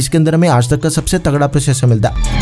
इसके अंदर हमें आज तक का सबसे तगड़ा प्रोसेसर मिलता है।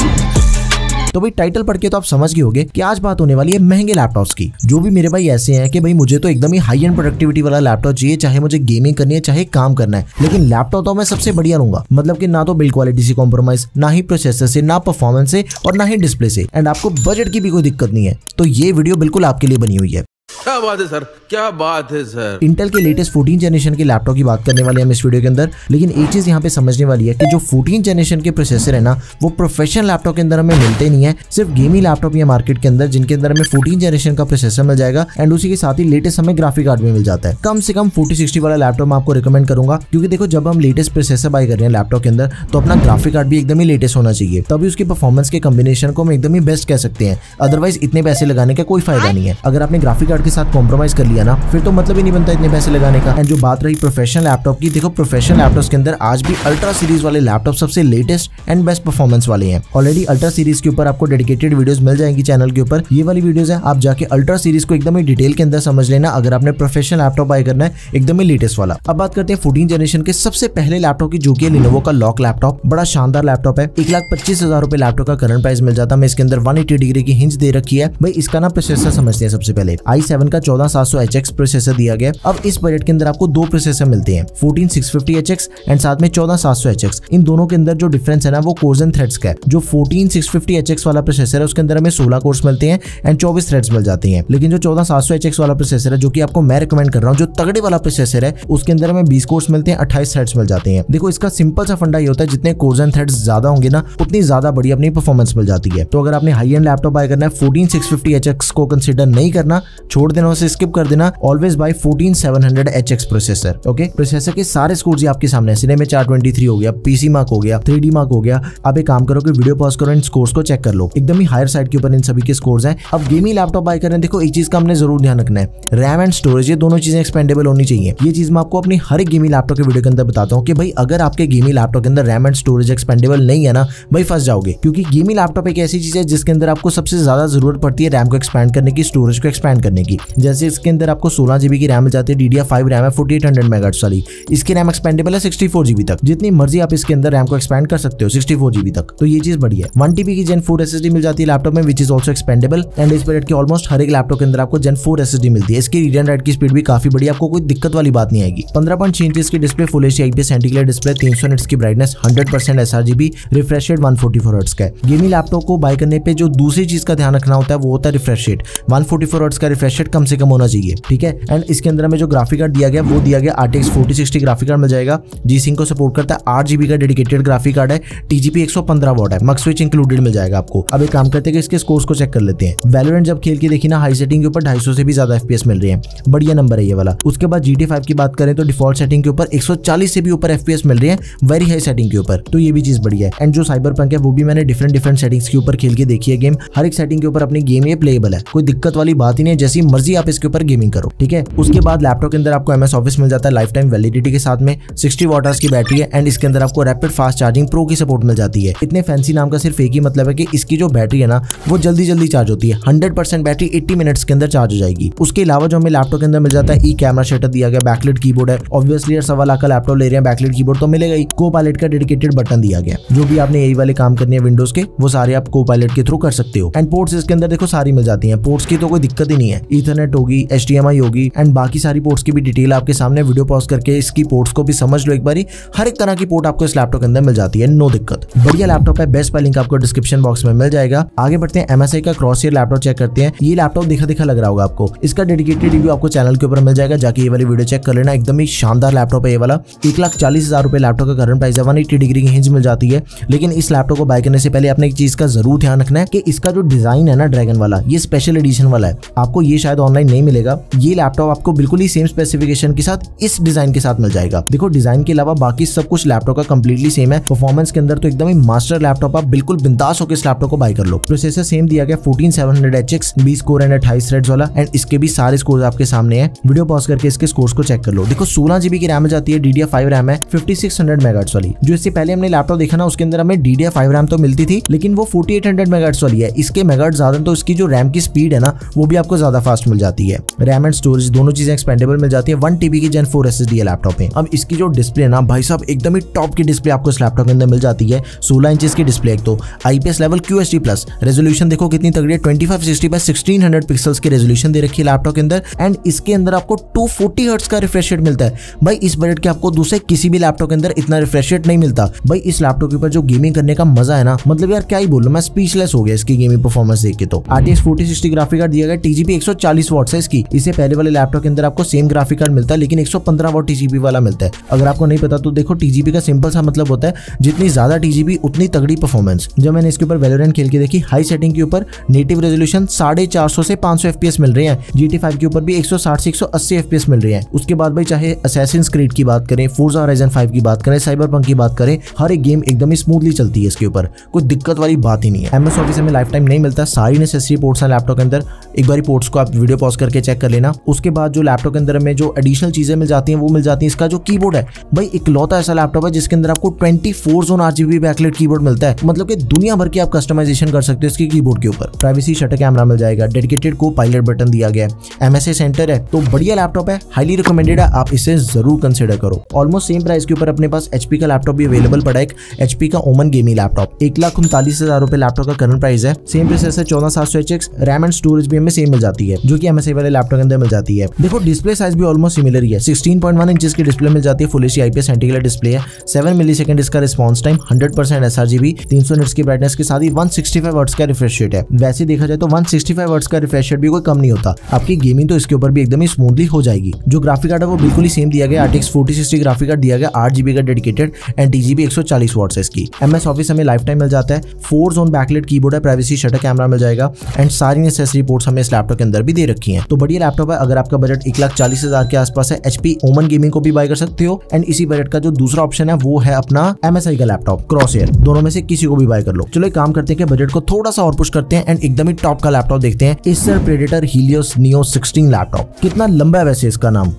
तो भाई टाइटल पढ़ के तो आप समझ गए होंगे कि आज बात होने वाली है महंगे लैपटॉप्स की। जो भी मेरे भाई ऐसे हैं कि भाई मुझे तो एकदम ही हाई एंड प्रोडक्टिविटी वाला लैपटॉप चाहिए, चाहे मुझे गेमिंग करनी है चाहे काम करना है, लेकिन लैपटॉप तो मैं सबसे बढ़िया लूंगा। मतलब कि ना तो बिल्ड क्वालिटी से कॉम्प्रोमाइज, ना ही प्रोसेसर से, ना परफॉर्मेंस से और ना ही डिस्प्ले से, एंड आपको बजट की भी कोई दिक्कत नहीं है। तो ये वीडियो बिल्कुल आपके लिए बनी हुई है। क्या बात है सर, क्या बात है सर। इंटेल के लेटेस्ट 14 जनरेशन के लैपटॉप की बात करने वाले हैं हम इस वीडियो के अंदर। लेकिन एक चीज यहाँ पे समझने वाली है कि जो 14 जनरेशन के प्रोसेसर है ना, वो प्रोफेशनल लैपटॉप के अंदर हमें मिलते नहीं है। सिर्फ गेमिंग लैपटॉप या मार्केट के अंदर जिनके अंदर हमें 14 जनरेशन का प्रोसेसर मिल जाएगा, एंड उसी के साथ ही लेटेस्ट हमें ग्राफिक कार्ड भी मिल जाता है। कम से कम 4060 वाला लैपटॉप मैं आपको रिकमेंड करूंगा, क्योंकि देखो जब हम लेटेस्ट प्रोसेसर बाय कर रहे हैं लैपटॉप के अंदर, तो अपना ग्राफिक कार्ड भी एकदम ही लेटेस्ट होना चाहिए, तभी उसकी परफॉर्मेंस के कॉम्बिनेशन को हम एकदम ही बेस्ट कह सकते हैं। अदरवाइज इतने पैसे लगाने का कोई फायदा नहीं है। अगर आपने ग्राफिक कार्ड के साथ कॉम्प्रोमाइज कर लिया ना, फिर तो मतलब ही नहीं बनता इतने पैसे लगाने का। एंड जो बात रही प्रोफेशनल लैपटॉप की, देखो प्रोफेशनल लैपटॉप्स के अंदर आज भी अल्ट्रा सीरीज वाले लैपटॉप सबसे लेटेस्ट एंड बेस्ट परफॉर्मेंस वाले हैं। ऑलरेडी अल्ट्रा सीरीज के ऊपर आपको डेडिकेटेड वीडियोस मिल जाएंगी चैनल के ऊपर। ये वाली वीडियोस है, आप जाके अल्ट्रा सीरीज को एकदम ही डिटेल के अंदर समझ लेना अगर आपने प्रोफेशनल लैपटॉप बाय करना है, एकदम ही लेटेस्ट वाला। अब बात करते हैं 14 जनरेशन के सबसे पहले लैपटॉप की, जो कि Lenovo का लॉक लैपटॉप। बड़ा शानदार लैपटॉप है। 1,25,000 रुपए लैपटॉप का करंट प्राइस मिल जाता है। इसके अंदर 180 डिग्री की हिंज दे रखी है। भाई इसका ना प्रोसेसर समझते हैं सबसे पहले। i7 का 14700HX प्रोसेसर दिया गया। अब इस बजट के अंदर आपको दो प्रोसेसर मिलते हैं, 14650HX एंड साथ में 14700HX। इन दोनों के अंदर जो डिफरेंस है ना, वो कोर्स एंड थ्रेड्स का है। जो 14650HX वाला प्रोसेसर है उसके अंदर हमें 16 कोर्स मिलते हैं एंड 24 थ्रेड्स मिल जाते हैं। लेकिन जो 14700HX वाला प्रोसेसर है, जो कि आपको मैं रिकमेंड कर रहा हूँ, जो तगड़े वाला प्रोसेसर है, उसके अंदर हमें 20 कोर्स मिलते हैं, 28 थ्रेड्स मिल जाते हैं। देखो इसका सिंपल सा फंडा ये होता है, जितने कोर्स एंड थ्रेड्स ज्यादा होंगे ना, उतनी ज्यादा बढ़िया अपनी परफॉर्मेंस मिल जाती है। तो अगर आपने हाई एंड लैपटॉप बाय करना है, 14650HX को कंसीडर नहीं करना, छोड़ देना, उसे स्किप कर देना। Always buy 14700HX processor. Okay, processor के सारे स्कोर्स आपके सामने है। सिनेमा 423 हो गया, पीसी मार्क हो गया, 3D मार्क हो गया। आप एक काम करो कि वीडियो पॉज करो, इन स्कोर्स को चेक कर लो। एकदम ही हायर साइड के ऊपर इन सभी के स्कोर्स हैं। अब गेमिंग लैपटॉप बाय करें, देखो एक चीज का हमने जरूर ध्यान रखना है, रैम एंड स्टोरेज, ये दोनों चीजें एक्सपेंडेबल होनी चाहिए। ये चीज मैं आपको अपनी हर एक गेमिंग लैपटॉप के वीडियो के अंदर बताता हूँ कि भाई अगर आपके गेमिंग लैपटॉप के अंदर रैम एंड स्टोरेज एक्सपेंडेबल नहीं है ना, भाई फंस जाओगे। क्योंकि गेमिंग लैपटॉप एक ऐसी चीज है जिसके अंदर आपको सबसे ज्यादा जरूरत पड़ती है रैम को एक्सपैंड करने की, स्टोरेज को एक्सपैंड करने की। जैसे इसके अंदर आपको 16 GB की रैम मिल जाती है, DDR5 रैम है 4800 MHz वाली। इसकी रैम एक्सपेंडेबल है 64 GB तक। जितनी मर्जी आप इसके अंदर रैम को एक्सपैंड कर सकते हो 64 GB तक, तो ये चीज बढ़िया है। 1 TB की Gen 4 SSD मिल जाती है लैपटॉप में, which is also expendable. And इस पीरियड की ऑलमोस्ट हर एक लैपटॉप के अंदर आपको Gen 4 SSD मिलती है। इसकी रीड एंड राइट की स्पीड भी काफी बढ़िया, आपको कोई दिक्कत वाली बात नहीं आएगी। 15.6 इंच की display, full HD IPS anti glare display, 300 nits की brightness, 100% sRGB, refresh rate 144 hertz का है। गेमिंग लैपटॉप को बाय करने पे जो दूसरी चीज का ध्यान रखना होता है वो होता है रिफ्रेश रेट। 144 हर्ट्ज का रिफ्रेश रेट कम से कम होना चाहिए, ठीक है। एंड इसके अंदर हमें जो ग्राफिक कार्ड दिया गया वो दिया गया RTX 4060 ग्राफिक कार्ड मिल जाएगा। G-Sync को सपोर्ट करता है, 8 GB का डेडिकेटेड ग्राफिक कार्ड है, TGP 115 वॉट है, मक्स स्विच इंक्लूडेड मिल जाएगा आपको। अब एक काम करते हैं कि इसके स्कोर्स को चेक कर लेते हैं। वैलोरेंट जब खेल के देखी ना, हाई सेटिंग के ऊपर 250 से भी ज्यादा FPS मिल रहे हैं, बढ़िया नंबर है ये वाला। उसके बाद GTA 5 की बात करें तो डिफॉल्ट सेटिंग के ऊपर 140 से भी ऊपर FPS मिल रहे हैं, वेरी हाई सेटिंग के ऊपर, तो ये भी चीज बढ़िया है। एंड जो साइबरपंक है वो भी मैंने डिफरेंट सेटिंग्स के ऊपर खेल के देखी है गेम। हर एक सेटिंग के ऊपर अपनी गेम ये प्लेएबल है, कोई दिक्कत वाली बात ही नहीं है, जैसी मर्जी आप इसके ऊपर गेमिंग करो, ठीक है। उसके बाद लैपटॉप के अंदर आपको MS ऑफिस मिल जाता है लाइफ टाइम वैलिडिटी के साथ में, 60 वॉट की बैटरी है। एंड इसके अंदर आपको रैपिड फास्ट चार्जिंग प्रो की सपोर्ट मिल जाती है। इतने फैंसी नाम का सिर्फ एक ही मतलब है कि इसकी जो बैटरी है ना, वो जल्दी चार्ज होती है। 100% बैटरी 80 मिनट्स के अंदर चार्ज हो जाएगी। उसके अलावा जो हमें लैपटॉप के अंदर मिल जाता है, ई कैमरा शटर दिया गया, बैकलाइट कीबोर्ड है। ऑब्वियसली 1.25 लाख का लैपटॉप ले रहे हैं, बैकलाइट कीबोर्ड तो मिलेगा ही। को-पायलट का डेडिकेटेड बटन दिया गया, जो भी आपने यही वाले काम करने हैं विंडोज के, वो सारे आप को-पायलट के थ्रू कर सकते हो। एंड पोर्ट्स इसके अंदर देखो सारी मिल जाती हैं, पोर्ट्स की तो कोई दिक्कत ही नहीं है। ईथरनेट होगी, HDMI होगी, एंड बाकी सारी पोर्ट्स की भी डिटेल आपके सामने, वीडियो पॉज करके इसकी पोर्ट्स को भी समझ लो एक बारी। हर एक तरह की पोर्ट आपको इस लैपटॉप के अंदर मिल जाती है, नो दिक्कत। बढ़िया लैपटॉप है, बेस्ट का लिंक आपको डिस्क्रिप्शन बॉक्स में मिल जाएगा। आगे बढ़ते हैं, MSI का क्रॉसईयर लैपटॉप चेक करते हैं। ये लैपटॉप दिखा लग रहा होगा आपको, इसका डेडिकेटेड रिव्यू आपको चैनल के ऊपर मिल जाएगा, जाके ये वाली वीडियो चेक कर लेना। एकदम ही शानदार लैपटॉप है ये वाला। 1,40,000 रुपए लैपटॉप का करंट प्राइस है, 180 डिग्री की हिंज मिल जाती है। लेकिन इस लैपटॉप को बाय करने से पहले आपने एक चीज का जरूर ध्यान रखना है कि इसका जो डिजाइन है ना ड्रैगन वाला, ये स्पेशल एडिशन वाला है, आपको ये शायद ऑनलाइन नहीं मिलेगा। ये लैपटॉप आपको बिल्कुल ही सेम स्पेसिफिकेशन के साथ इस डिजाइन के साथ मिल जाएगा। देखो डिजाइन के अलावा बाकी सब कुछ लैपटॉप का कंप्लीटली सेम है। परफॉर्मेंस के अंदर तो एकदम ही मास्टर लैपटॉप, आप बिल्कुल बिंदास होकर इस लैपटॉप को बाय कर लो। प्रोसेसर सेम दिया गया 14700HX, 20 कोर एंड 28 थ्रेड्स वाला। एंड इसके भी सारे स्कोर्स आपके सामने हैं, वीडियो पॉज करके इसके स्कोर्स को चेक कर लो। देखो 16 GB की रैम मिल जाती है, DDR5 रैम है 5600 MHz वाली। जो इससे पहले हमने लैपटॉप देखा ना, उसके अंदर हमें DDR5 रैम तो मिलती थी, लेकिन वो 4800 MHz वाली है। इसके मेगाहर्ट्ज ज्यादा, तो इसकी जो रैम की स्पीड है ना, वो भी आपको ज्यादा फास्ट मिल जाती है। रैम एंड स्टोरेज दोनों चीजें एक्सपेंडेबल मिल जाती है। 1 TB की Gen 4 SSD है लैपटॉप में। अब इसकी जो डिस्प्ले है ना भाई साहब, एकदम ही टॉप की डिस्प्ले आपको इस लैपटॉप के अंदर मिल जाती है। 16 इंचेस की डिस्प्ले, एक तो IPS लेवल QHD+, रेजोल्यूशन देखो कितनी तगड़ी है, 2560x1600 पिक्सल्स की रेजोल्यूशन दे रखी है लैपटॉप के अंदर। एंड इसके अंदर आपको 240 हर्ट्ज का रिफ्रेश रेट मिलता है। भाई इस बजट के आपको दूसरे किसी भी लैपटॉप के अंदर इतना रिफ्रेश रेट नहीं मिलता। भाई इस लैपटॉप के ऊपर जो गेमिंग करने का मजा है ना, मतलब यार क्या ही बोलूं, मैं स्पीचलेस हो गया इसकी गेमिंग परफॉर्मेंस देख के। तो RTX 4060 ग्राफिक कार्ड दिया गया, TGP 140 वॉट्स है इसकी। इससे पहले वाले लैपटॉप के अंदर आपको सेम ग्राफिक कार्ड मिलता है लेकिन 115 वॉट TGP वाला मिलता है। अगर आपको नहीं पता तो देखो, TGP का सिंपल सा मतलब होता है जितनी ज्यादा TGP उतनी तगड़ी परफॉर्मेंस। जब मैंने इसके ऊपर वैलोरेंट खेल के देखी, हाई सेटिंग के ऊपर नेटिव रेजोल्यूशन 450 से 500 FPS मिल रहे हैं। GT5 के ऊपर भी 160 से 180 FPS मिल रहे हैं। उसके बाद भाई चाहे असैसिन्स क्रीड की बात करें, फोर्जा होराइजन 5 की बात करें, साइबरपंक की बात करें, हर एक गेम एकदम ही स्मूथली चलती है इसके ऊपर, कोई दिक्कत वाली बात ही नहीं है। MS ऑफिस में लाइफ टाइम नहीं मिलता, सारी नेसेसरी पोर्ट्स हैं लैपटॉप के अंदर। एक बार पोर्ट्स को आप वीडियो पॉज करके चेक कर लेना। उसके बाद जो लैपटॉप के अंदर में जो एडिशनल चीजें मिल जाती हैं वो मिल जाती है। इसका जो कीबोर्ड है भाई, इकलौता ऐसा लैपटॉप है जिसके अंदर आपको 24 जोन RGB बैकलाइट कीबोर्ड मिलता है। मतलब कि दुनिया भर की आप कस्टमाइजेशन कर सकते हो इसके कीबोर्ड के ऊपर। प्राइवेसी शटर कैमरा मिल जाएगा, डेडिकेटेड को पायलट बटन दिया गया है, MSA सेंटर है। तो बढ़िया लैपटॉप है, हाईली रिकमेंडेड है, आप इसे जरूर कंसिडर करो। ऑलमोस्ट सेम प्राइस के ऊपर अपने पास HP का लैपटॉप भी अवेलेबल पड़ा है, एक HP का ओमन गेमिंग लैपटॉप। 1,39,000 रुपए लैपटॉप का करंट प्राइस है। Same processor 14700HX, RAM and storage भी हमें सेम मिल जाती है जो कि MSI वाले लैपटॉप के अंदर मिल जाती है। देखो डिस्प्ले साइज भी ऑलमोस्ट सिमिलर ही है, 16.1 इंचेस की डिस्प्ले मिल जाती है। Full HD IPS anti glare display है, 7 मिलीसेकंड इसका रिस्पांस टाइम, 100% sRGB, 300 निट्स की ब्राइटनेस के साथ ही 165 हर्ट्ज का रिफ्रेश रेट है। वैसे देखा जाए तो 165 हर्ट्ज का रिफ्रेश रेट भी कोई कम नहीं होता। आपकी गेमिंग तो इसके ऊपर भी एकदम ही स्मूथली हो जाएगी। जो ग्राफिक कार्ड है वो बिल्कुल ही सेम दिया गया, RTX 4060 ग्राफिक कार्ड दिया गया, 8GB का डेडिकेटेड एंड TGP 140 वॉट्स है इसकी। MS ऑफिस हमें लाइफ टाइम मिल जाता है। 4 जोन बैकलाइट कीबोर्ड है, प्राइवेसी शटर कैमरा मिल जाएगा एंड सारी नेसेसरी पोर्ट्स हमें इस लैपटॉप के अंदर भी दे रखी हैं। तो बढ़िया लैपटॉप है। अगर आपका बजट 1,40,000 के आसपास है, HP ओमन गेमिंग को भी बाय कर सकते हो। एंड इसी बजट का जो दूसरा ऑप्शन है वो है अपना MSI का लैपटॉप क्रॉसहेयर। दोनों में से किसी को भी बाय कर लो। चलो एक काम करते हैं कि बजट को थोड़ा सा और पुश करते हैं एंड एकदम ही टॉप का लैपटॉप देखते हैं। Acer Predator Helios Neo 16 laptop. कितना लंबा है वैसे इसका नाम।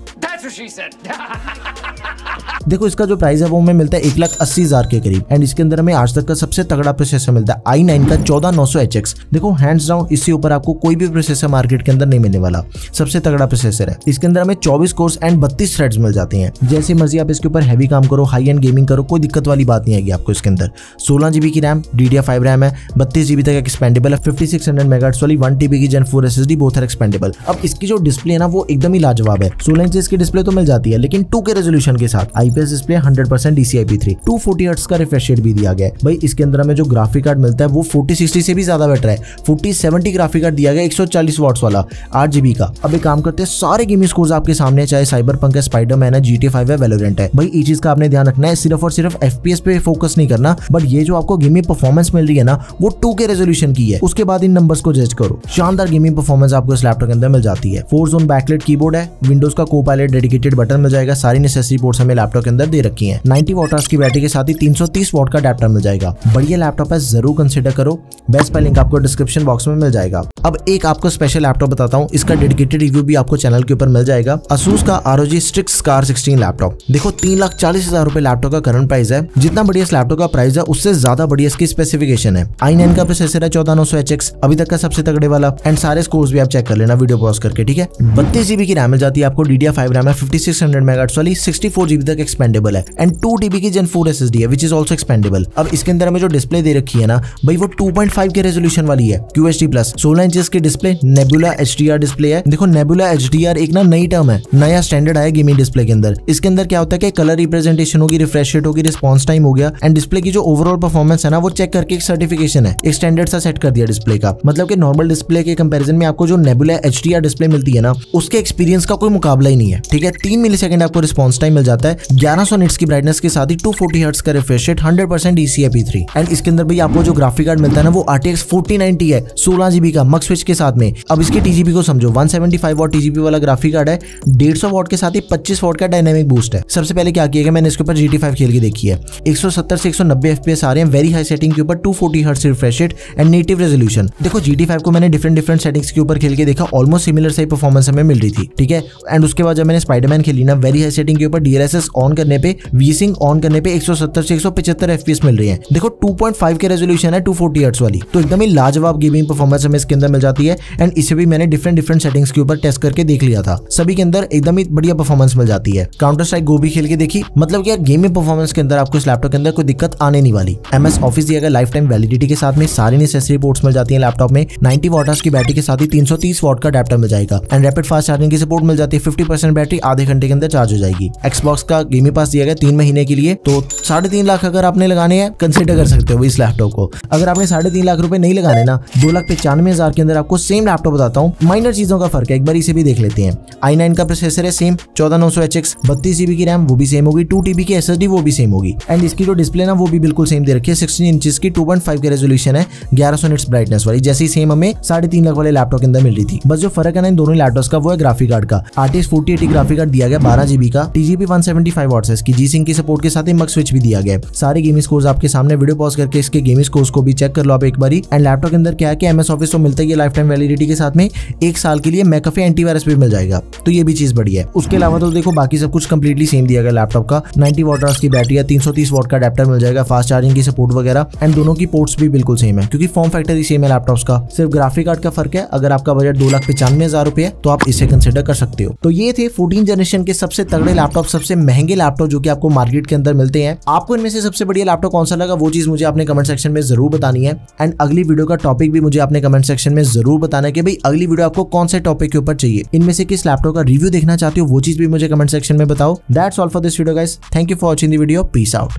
देखो इसका जो प्राइस है वो हमें मिलता है 1,80,000 के करीब एंड इसके अंदर हमें आज तक का सबसे तगड़ा प्रोसेसर मिलता है, i9 का 14900HX। देखो हैंड्स डाउन इससे ऊपर आपको कोई भी प्रोसेसर मार्केट के अंदर नहीं मिलने वाला, सबसे तगड़ा प्रोसेसर है। इसके अंदर हमें 24 कोर्स एंड 32 थ्रेड्स मिल जाते हैं। जैसे मर्जी आप इसके ऊपर हैवी काम करो, हाई एंड गेमिंग करो, कोई दिक्कत वाली बात नहीं आएगी आपको। इसके अंदर 16GB की रैम, DDR5 रैम है, 32GB तक एक्सपेंडेबल है, 5600 मेगाहर्ट्ज वाली 1 TB की Gen 4 SSD both are expandable. अब इसकी जो डिस्प्ले है ना वो एकदम ही लाजवाब है। 16 इंच की डिस्प्ले तो मिल जाती है लेकिन 2K रेजोल्यूशन के साथ, IPS डिस्प्ले, 100% DCI-P3, 240 हर्ट्ज का रिफ्रेश रेट भी दिया गया है। भाई इसके अंदर हमें जो ग्राफिक कार्ड मिलता है वो 4060 से भी ज्यादा बेटर है। 4070 ग्राफिक कार्ड दिया गया 140 वॉट्स वाला 8GB का। अब एक काम करते हैं, सारे गेमिंग स्कोर्स आपके सामने, चाहे साइबरपंक है, स्पाइडरमैन है, GTA5 है, वैलोरेंट है। भाई ये चीज का आपने ध्यान रखना है, सिर्फ और सिर्फ FPS पे फोकस नहीं करना, बट ये जो आपको गेमिंग परफॉर्मेंस मिल रही है ना वो 2K रेजोल्यूशन की है। उसके बाद इन नंबर्स को जज करो। शानदार गेमिंग परफॉर्मेंस आपको इस लैपटॉप के अंदर मिल जाती है। 4 जोन बैकलाइट कीबोर्ड है, विंडोज का को-पायलट डेडिकेटेड बटन मिल जाएगा, सारी नेसेसरी पोर्ट्स हमें लैपटॉप के अंदर दे रखी हैं। 90 वॉट की बैटरी के साथ ही 330 वॉट का अडैप्टर मिल जाएगा। बढ़िया लैपटॉप है, जरूर कंसीडर करो। बेस्ट बाय लिंक आपको डिस्क्रिप्शन बॉक्स में मिल जाएगा। अब एक आपको स्पेशल लैपटॉप बताता हूँ, इसका डेडिकेटेड रिव्यू भी आपको चैनल के ऊपर मिल जाएगा। Asus का ROG Strix Scar 16 लैपटॉप। देखो 3,40,000 रुपए लैपटॉप का करंट प्राइस है। जितना बढ़िया इस लैपटॉप का प्राइस है उससे ज्यादा बढ़िया इसकी स्पेसिफिकेशन है। i9 का प्रोसेसर है 14900HX, अभी तक का सबसे तगड़े वाला एंड सारे स्कोर्स भी आप चेक कर लेना वीडियो पॉज करके, ठीक है। 32GB की रैम मिल जाती है आपको, DDR5 रैम है, 5600 मेगाहर्ट्ज वाली, 64GB तक एक्सपेंडेबल है एंड 2TB की Gen 4 SSD है विच इज ऑल्सो एक्सपेंडेबल। अब इसके अंदर हमें जो डिस्प्ले दे रखी है ना भाई वो 2.5 के रेजोल्यूशन वाली है, QHD+, 16 इंचेस की डिस्प्ले, नेबुला HDR डिस्प्ले है। देखो नेबुला HDR एक ना नई टर्म है, नया स्टैंडर्ड आया गेमिंग डिस्प्ले के अंदर। इसके अंदर क्या होता है कि कलर रिप्रेजेंटेशन होगी, रिफ्रेश रेट होगी, रिस्पॉन्स टाइम हो गया एंड डिस्प्ले की जो ओवरऑल परफॉर्मेंस है ना वो चेक करके एक सर्टिफिकेशन है, एक स्टैंडर्ड सा सेट कर दिया डिस्प्ले का। मतलब कि नॉर्मल डिस्प्ले के कंपैरिजन में आपको जो नेबुला HDR डिस्प्ले मिलती है ना उसके एक्सपीरियंस का कोई मुकाबला ही नहीं है, ठीक है। 3 मिलीसेकंड आपको रिस्पॉन्स टाइम मिल जाता है, 1100 निट्स की ब्राइटनेस के साथ ही 240 हर्ट्ज का रिफ्रेश रेट, 100% DCI-P3 एंड इसके अंदर भाई आपको जो ग्राफिक कार्ड मिलता है ना वो RTX 4090 है, 16GB का मक्स स्विच के साथ में। अब इसके TGP को समझो, 175 वॉट TGP वाला ग्राफिक कार्ड है, 150 वॉट के साथ ही 25 वॉट का डायनामिक बूस्ट है। सबसे पहले क्या किया गया, मैंने इसके ऊपर GT5 खेल के देखी है, 170 से 190 FPS आ रहे हैं वेरी हाई सेटिंग के ऊपर, 240 hertz refresh rate and native resolution. देखो GT5 को मैंने डिफरेंट सेटिंग्स के ऊपर खेल के देखा, ऑलमोस्ट सिमिलर सही परफॉर्मेंस हमें मिल रही थी, ठीक है। एंड उसके बाद जब मैंने स्पाइडरमैन खेली ना वेरी हाई सेटिंग के ऊपर, DLSS ऑन ऑन करने पे, वीसिंग ऑन करने पे 170 से 175 FPS मिल रही है। देखो 2.5 के रेजोल्यूशन है 240 हर्ट्ज वाली, तो एकदम ही लाजवाब गेमिंग परफॉर्मेंस हमें इसके अंदर मिल जाती है। एंड इसे भी मैंने डिफरेंट सेटिंग्स के ऊपर टेस्ट करके देख लिया था, सभी के अंदर एकदम ही बढ़िया परफॉर्मेंस मिल जाती है। काउंटर स्ट्राइक गो भी खेल के देखी, मतलब कि गेमिंग परफॉर्मेंस के अंदर आपको इस लैपटॉप के अंदर कोई दिक्कत आने नहीं वाली। MS ऑफिस दिया गया लाइफ टाइम वैलिडिटी के साथ में, सारी नेसेसरी पोर्ट्स मिल जाती है लैपटॉप में। 90 वॉट की बैटरी के साथ ही 330 वॉट का अडेप्टर मिल जाएगा। एंड रैपिड फास्ट चार्जिंग की सपोर्ट मिल जाती है। 50% बैटरी आधे घंटे के अंदर चार्ज हो जाएगी। Xbox का गेमिंग पास दिया गया 3 महीने के लिए, तो 3.5 लाख अगर आपने लगाने हैं कंसिडर कर सकते हो इस लैपटॉप को। अगर आपने 3.5 लाख रुपए नहीं लगाने ना, 2,95,000 के अंदर आपको सेम लैपटॉप बताता हूँ। माइनर चीजों का फर्क है, एक बार इसे भी देख लेते हैं। i9 का प्रोसेसर है सेम, 14900HX, 32GB की रैम वो भी सेम होगी, 2TB की SSD वो भी सेम होगी। एंड इसकी जो डिस्प्ले ना वो भी बिल्कुल सेम दे रखी है, 16 इंचेस की 2.5 के रेजोल्यूशन है, 1100 निट्स ब्राइटनेस वाली, जैसी सेम हमें 3.5 लाख वाले लैपटॉप के अंदर मिल रही थी। बस जो फर्क है ना इन दोनों लैपटॉप्स का वो है ग्राफिक कार्ड का। RTX 4080 ग्राफिक कार्ड दिया गया 12GB का, TGP 175 वॉट्स है इसकी, G-Sync की सपोर्ट के साथ ही मक स्विच भी दिया गया है। सारे गेमिंग स्कोर्स आपके सामने, वीडियो पॉज करके इसके गेमिंग स्कोर्स को भी चेक कर लो आप एक बारी। एंड लैपटॉप के अंदर क्या है कि MS ऑफिस तो मिलता ही है लाइफ टाइम वैलिडिटी के साथ में, 1 साल के लिए मैकअफे एंटीवायरस भी मिल जाएगा, तो ये भी चीज बढ़िया है। उसके अलावा तो देखो बाकी सब कुछ कंप्लीटली सेम दिया गया लैपटॉप का। 90 वॉट की बैटरी है, 330 वॉट का अडेप्टर मिल जाएगा, फास्ट चार्जिंग की सपोर्ट वगैरह। एंड दोनों की पोर्ट्स भी बिल्कुल सेम है, क्योंकि फॉर्म फैक्टर ही सेम है लैपटॉप्स का, सिर्फ ग्राफिक कार्ड का फर्क है। अगर आपका बजट 2,95,000 रुपए है तो आप इसे कंसिडर कर सकते हो। तो ये थे 14 जनरेशन के सबसे तगड़े लैपटॉप, सबसे महंगे लैपटॉप जो कि आपको मार्केट के अंदर मिलते हैं। आपको इनमें से सबसे बढ़िया लैपटॉप कौन सा लगा वो चीज मुझे आपने कमेंट सेक्शन में जरूर बतानी है। एंड अगली वीडियो का टॉपिक भी मुझे आपने कमेंट सेक्शन में जरूर बताना है कि भाई अगली वीडियो आपको कौन से टॉपिक के ऊपर चाहिए, इनमें से किस लैपटॉप का रिव्यू देखना चाहते हो वो चीज भी मुझे कमेंट सेक्शन में बताओ। That's all for this video guys, thank you for watching the video, peace out.